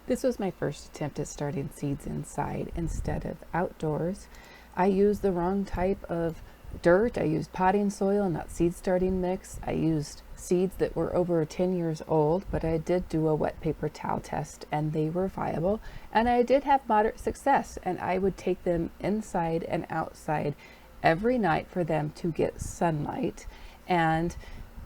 This was my first attempt at starting seeds inside instead of outdoors. I used the wrong type of dirt. I used potting soil, not seed starting mix. I used seeds that were over 10 years old, but I did do a wet paper towel test and they were viable. And I did have moderate success, and I would take them inside and outside every night for them to get sunlight. And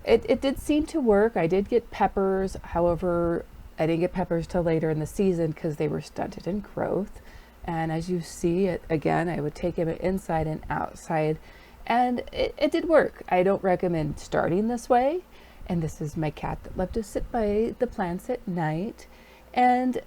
it did seem to work. I did get peppers. However, I didn't get peppers till later in the season because they were stunted in growth. And as you see it again, I would take them inside and outside, and it did work. I don't recommend starting this way. And this is my cat that loved to sit by the plants at night. And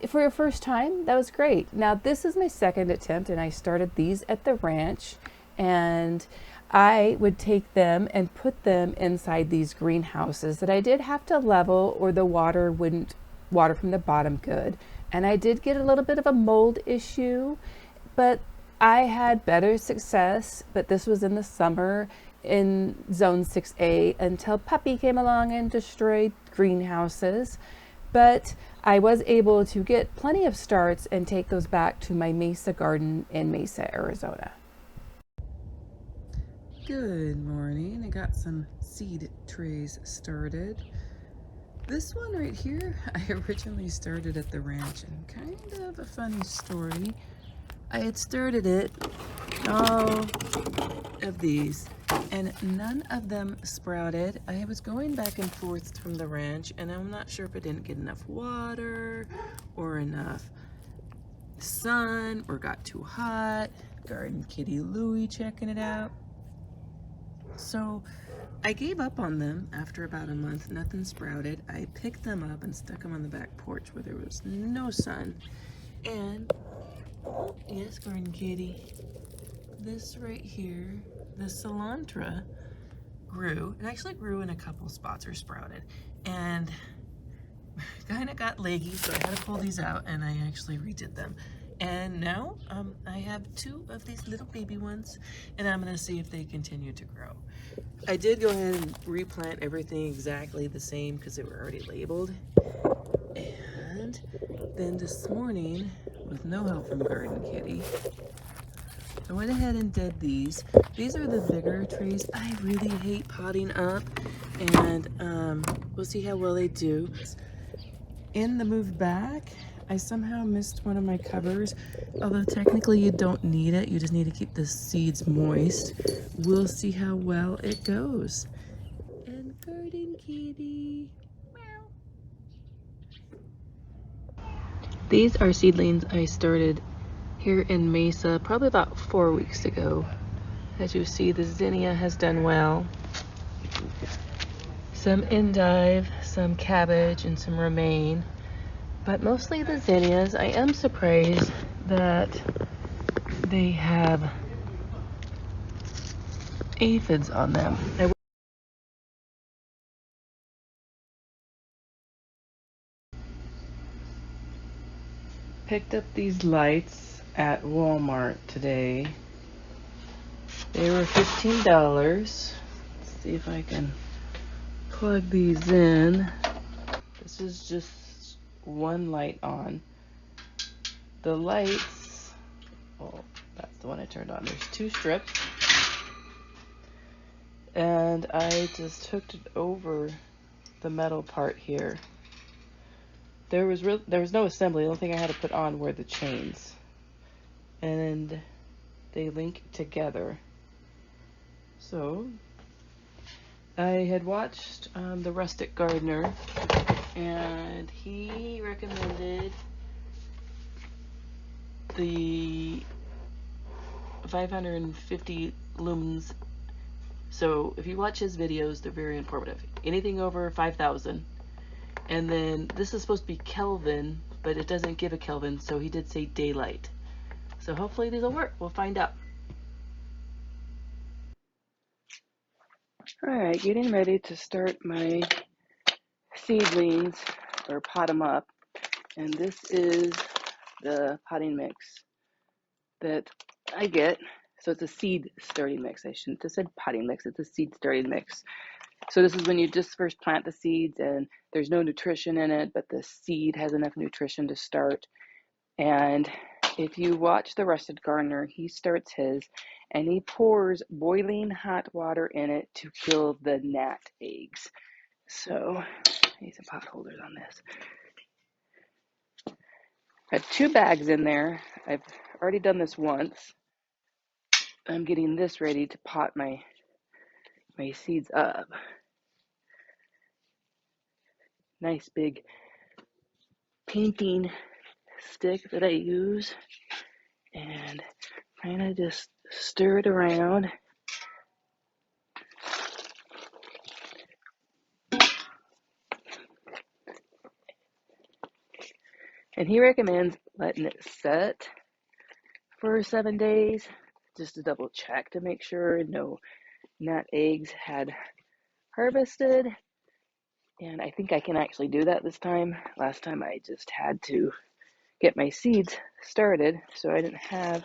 for your first time, that was great. Now this is my second attempt, and I started these at the ranch, and I would take them and put them inside these greenhouses that I did have to level, or the water wouldn't water from the bottom good. And I did get a little bit of a mold issue, but I had better success. But this was in the summer in zone 6A until Puppy came along and destroyed greenhouses. But I was able to get plenty of starts and take those back to my Mesa garden in Mesa, Arizona. Good morning. I got some seed trays started. This one right here, I originally started at the ranch, and kind of a funny story. I had started it, all of these, and none of them sprouted. I was going back and forth from the ranch, and I'm not sure if I didn't get enough water or enough sun or got too hot. Garden Kitty Louie checking it out. So I gave up on them after about a month. Nothing sprouted. I picked them up and stuck them on the back porch where there was no sun. And yes, Garden Kitty, this right here, the cilantro grew. It actually grew in a couple spots, or sprouted, and kind of got leggy, so I had to pull these out, and I actually redid them. And now I have two of these little baby ones, and I'm gonna see if they continue to grow. I did go ahead and replant everything exactly the same because they were already labeled. And then this morning, with no help from Garden Kitty, I went ahead and did these. These are the bigger trees. I really hate potting up, and we'll see how well they do. In the move back, I somehow missed one of my covers, although technically you don't need it. You just need to keep the seeds moist. We'll see how well it goes. And Garden Kitty, meow. These are seedlings I started here in Mesa probably about 4 weeks ago. As you see, the zinnia has done well. Some endive, some cabbage, and some romaine. But mostly the zinnias. I am surprised that they have aphids on them. I picked up these lights at Walmart today. They were $15. Let's see if I can plug these in. This is just one light on. The lights, oh, that's the one I turned on. There's two strips, and I just hooked it over the metal part here. There was no assembly. The only thing I had to put on were the chains, and they link together. So I had watched The Rustic Gardener, and he recommended the 550 lumens. So if you watch his videos, they're very informative. Anything over 5,000. And then this is supposed to be Kelvin, but it doesn't give a Kelvin, so he did say daylight. So hopefully these will work. We'll find out. Alright, getting ready to start my seedlings, or pot them up. And this is the potting mix that I get. So it's a seed starting mix. I shouldn't have said potting mix. It's a seed starting mix. So this is when you just first plant the seeds and there's no nutrition in it, but the seed has enough nutrition to start. And if you watch the Rusted Gardener, he starts his and he pours boiling hot water in it to kill the gnat eggs. So I need some pot holders on this. I have 2 bags in there. I've already done this once. I'm getting this ready to pot my seeds up. Nice big painting stick that I use, and kind of just stir it around. And he recommends letting it set for 7 days just to double check to make sure no gnat eggs had harvested. And I think I can actually do that this time. Last time I just had to get my seeds started, so I didn't have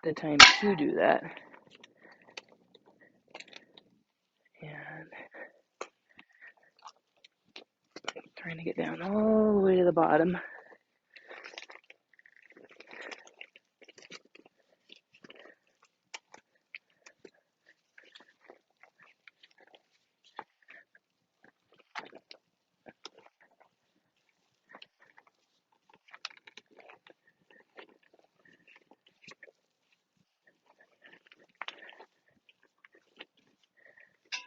the time to do that. And trying to get down all the way to the bottom.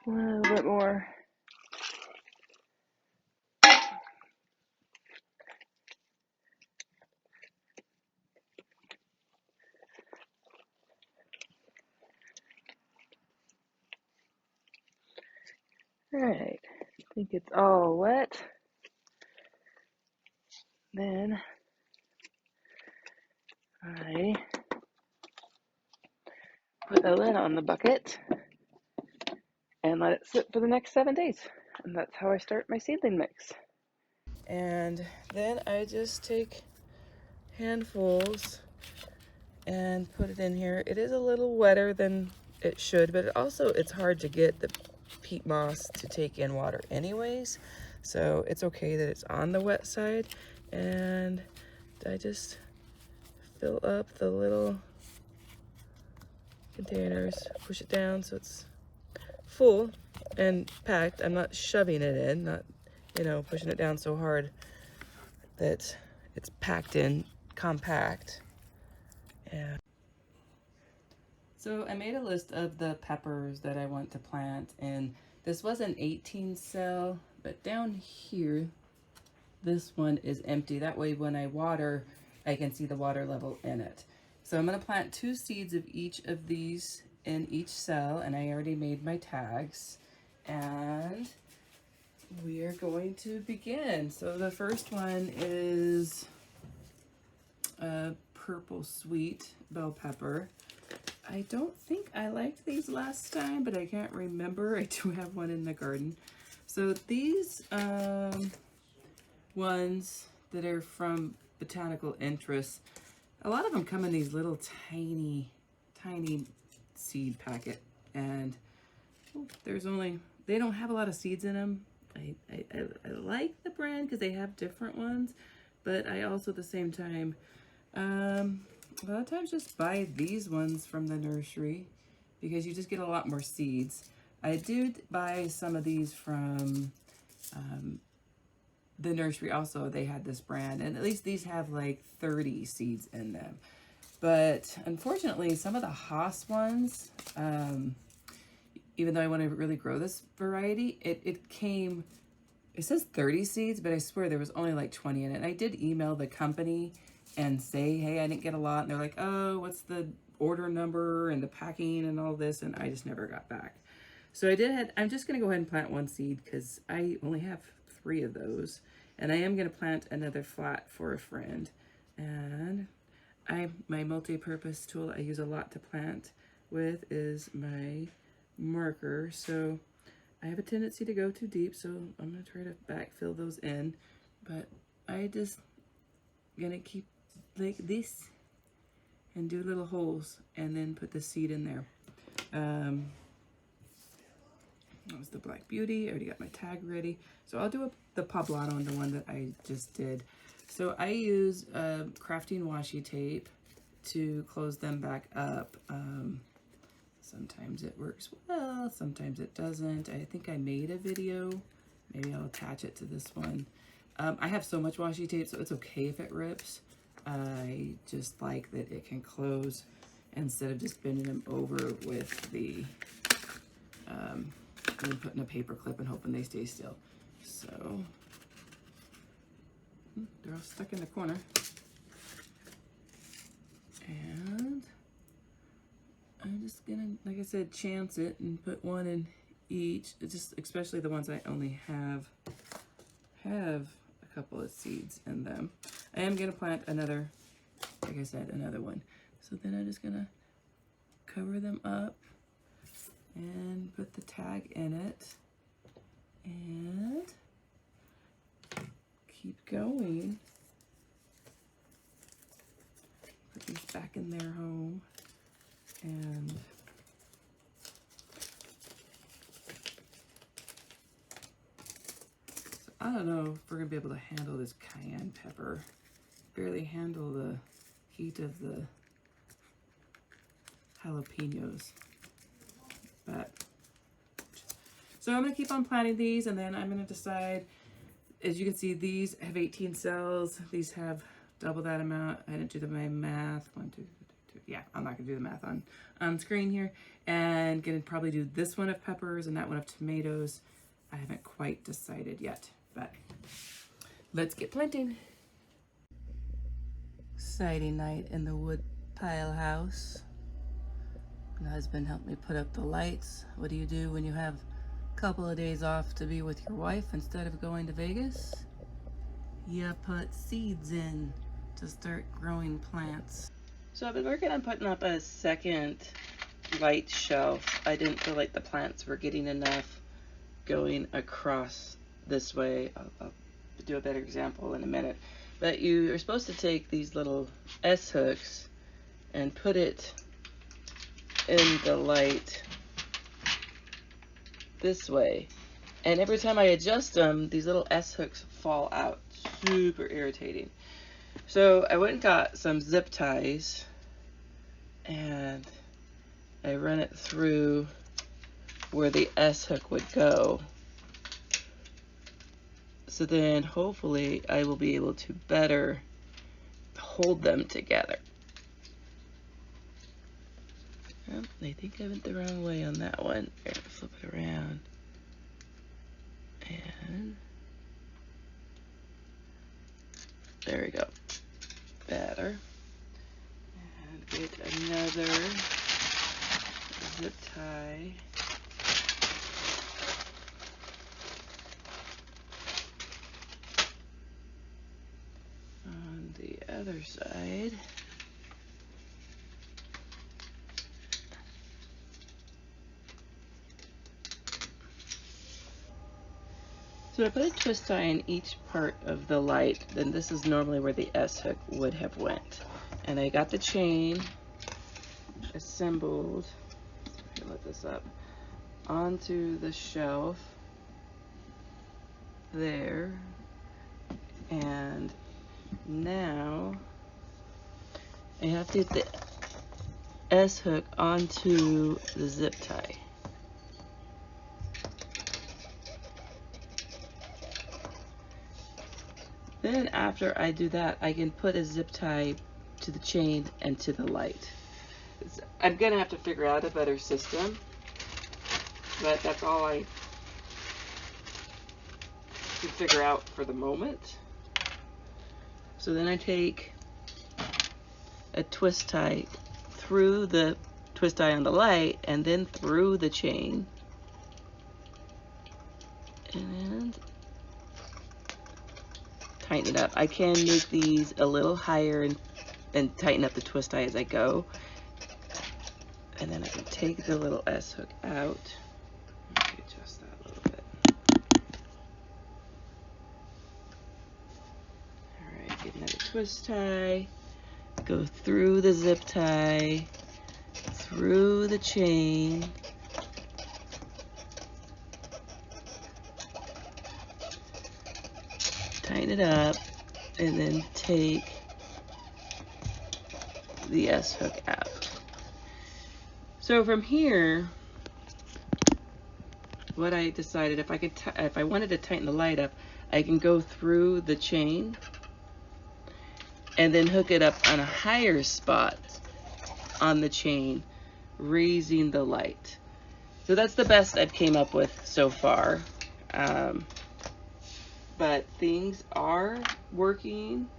A little bit more. Alright, I think it's all wet. Then I put a lid on the bucket and let it sit for the next 7 days. And that's how I start my seedling mix. And then I just take handfuls and put it in here. It is a little wetter than it should, but it's hard to get the peat moss to take in water anyways. So it's okay that it's on the wet side. And I just fill up the little containers, push it down so it's full and packed. I'm not shoving it in, not, pushing it down so hard that it's packed in compact. And so I made a list of the peppers that I want to plant, and this was an 18 cell, but down here, this one is empty. That way when I water, I can see the water level in it. So I'm gonna plant 2 seeds of each of these in each cell, and I already made my tags. And we are going to begin. So the first one is a purple sweet bell pepper. I don't think I liked these last time, but I can't remember. I do have one in the garden. So these ones that are from Botanical Interest, a lot of them come in these little tiny seed packet, and they don't have a lot of seeds in them. I like the brand because they have different ones, but I also at the same time a lot of times just buy these ones from the nursery because you just get a lot more seeds. I did buy some of these from the nursery also. They had this brand, and at least these have like 30 seeds in them. But unfortunately, some of the Haas ones, even though I want to really grow this variety, it says 30 seeds, but I swear there was only like 20 in it. And I did email the company and say, hey, I didn't get a lot. And they're like, oh, what's the order number and the packing and all this? And I just never got back. So I'm just going to go ahead and plant 1 seed because I only have 3 of those. And I am going to plant another flat for a friend. And my multi-purpose tool I use a lot to plant with is my marker. So I have a tendency to go too deep, so I'm going to try to backfill those in. But I just going to keep like this and do little holes and then put the seed in there. That was the Black Beauty. I already got my tag ready. So I'll do the Poblano and the one that I just did. So I use crafting washi tape to close them back up. Sometimes it works well, sometimes it doesn't. I think I made a video. Maybe I'll attach it to this one. I have so much washi tape, so it's okay if it rips. I just like that it can close instead of just bending them over with the, and putting a paper clip and hoping they stay still. So, they're all stuck in the corner. And I'm just gonna, like I said, chance it and put one in each. It's just, especially the ones I only have a couple of seeds in them. I am gonna plant another, like I said, another one. So then I'm just gonna cover them up and put the tag in it and keep going. Put these back in their home. And so I don't know if we're gonna be able to handle this cayenne pepper. Barely handle the heat of the jalapenos. But so I'm gonna keep on planting these, and then I'm gonna decide. As you can see, these have 18 cells. These have double that amount. I didn't do my math. 1, 2, 3, 4. Yeah, I'm not gonna do the math on screen here. And gonna probably do this one of peppers and that one of tomatoes. I haven't quite decided yet, but let's get planting. Exciting night in the Woodpile house. My husband helped me put up the lights. What do you do when you have a couple of days off to be with your wife instead of going to Vegas? You put seeds in to start growing plants. So I've been working on putting up a second light shelf. I didn't feel like the plants were getting enough going across this way. I'll do a better example in a minute. But you are supposed to take these little S-hooks and put it in the light this way. And every time I adjust them, these little S-hooks fall out. Super irritating. So I went and got some zip ties and I run it through where the S-hook would go. So then hopefully I will be able to better hold them together. Oh, I think I went the wrong way on that one. Here, flip it around. And there we go. Better. And get another zip tie. On the other side. So I put a twist tie in each part of the light. Then this is normally where the S-hook would have went. And I got the chain assembled, let this up, onto the shelf there. And now I have to get the S-hook onto the zip tie. Then after I do that, I can put a zip tie to the chain and to the light. I'm gonna have to figure out a better system, but that's all I can figure out for the moment. So then I take a twist tie through the twist tie on the light and then through the chain. And tighten it up. I can make these a little higher and tighten up the twist tie as I go. And then I can take the little S-hook out. Let me adjust that a little bit. Alright, get another twist tie. Go through the zip tie, through the chain, it up and then take the S-hook out. So from here, what I decided, if I wanted to tighten the light up, I can go through the chain and then hook it up on a higher spot on the chain, raising the light. So that's the best I've came up with so far. But things are working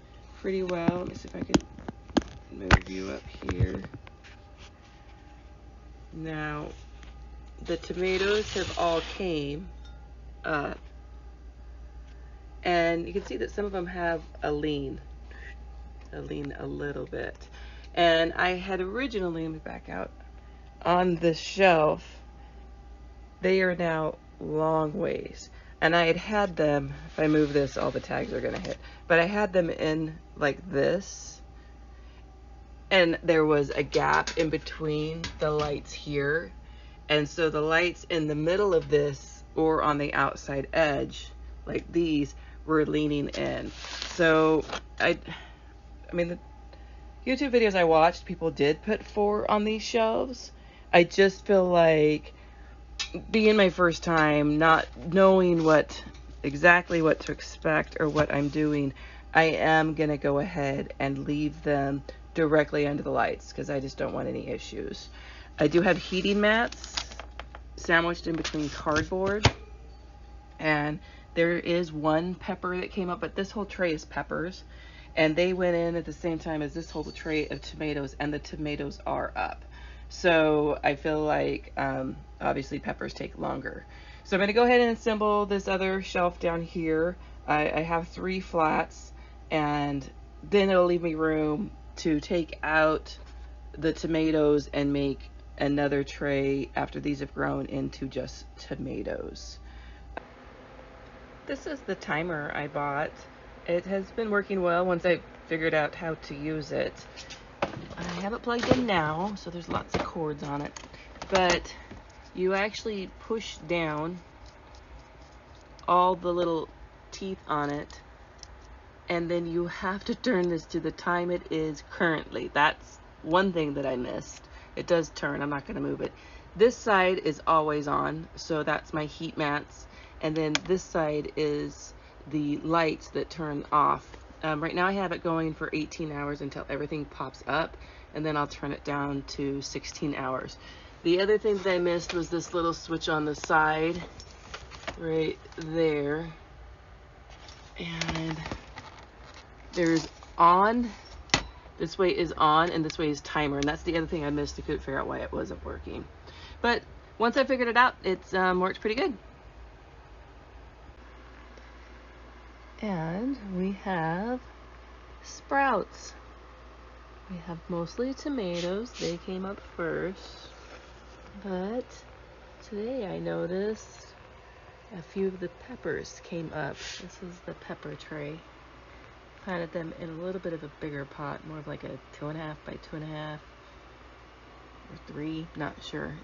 pretty well. Let me see if I can move you up here. Now, the tomatoes have all came up, and you can see that some of them have a lean a little bit. And I had originally, let me back out, on this shelf, they are now long ways. And I had them, if I move this, all the tags are gonna hit, but I had them in like this, and there was a gap in between the lights here. And so the lights in the middle of this or on the outside edge, like these, were leaning in. So I mean, the YouTube videos I watched, people did put 4 on these shelves. I just feel like, being my first time, not knowing exactly what to expect or what I'm doing, I am gonna go ahead and leave them directly under the lights because I just don't want any issues. I do have heating mats sandwiched in between cardboard, and there is one pepper that came up, but this whole tray is peppers, and they went in at the same time as this whole tray of tomatoes, and the tomatoes are up. So I feel like obviously peppers take longer. So I'm going to go ahead and assemble this other shelf down here. I have 3 flats, and then it'll leave me room to take out the tomatoes and make another tray after these have grown into just tomatoes. This is the timer I bought. It has been working well once I figured out how to use it. I have it plugged in now, so there's lots of cords on it, but you actually push down all the little teeth on it, and then you have to turn this to the time it is currently. That's one thing that I missed. It does turn, I'm not going to move it. This side is always on, so that's my heat mats, and then this side is the lights that turn off. Right now I have it going for 18 hours until everything pops up, and then I'll turn it down to 16 hours. The other thing that I missed was this little switch on the side right there, and there's on. This way is on, and this way is timer, and that's the other thing I missed. I couldn't figure out why it wasn't working. But once I figured it out, it's worked pretty good. And we have sprouts. We have mostly tomatoes. They came up first. But today I noticed a few of the peppers came up. This is the pepper tray. Planted them in a little bit of a bigger pot, more of like a 2.5 by 2.5 or 3, not sure.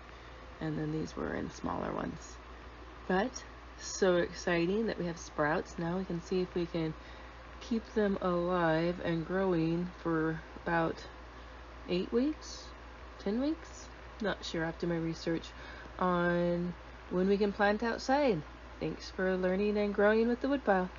And then these were in smaller ones. But so exciting that we have sprouts. Now we can see if we can keep them alive and growing for about 8 weeks, 10 weeks. Not sure after my research on when we can plant outside. Thanks for learning and growing with the Woodpile.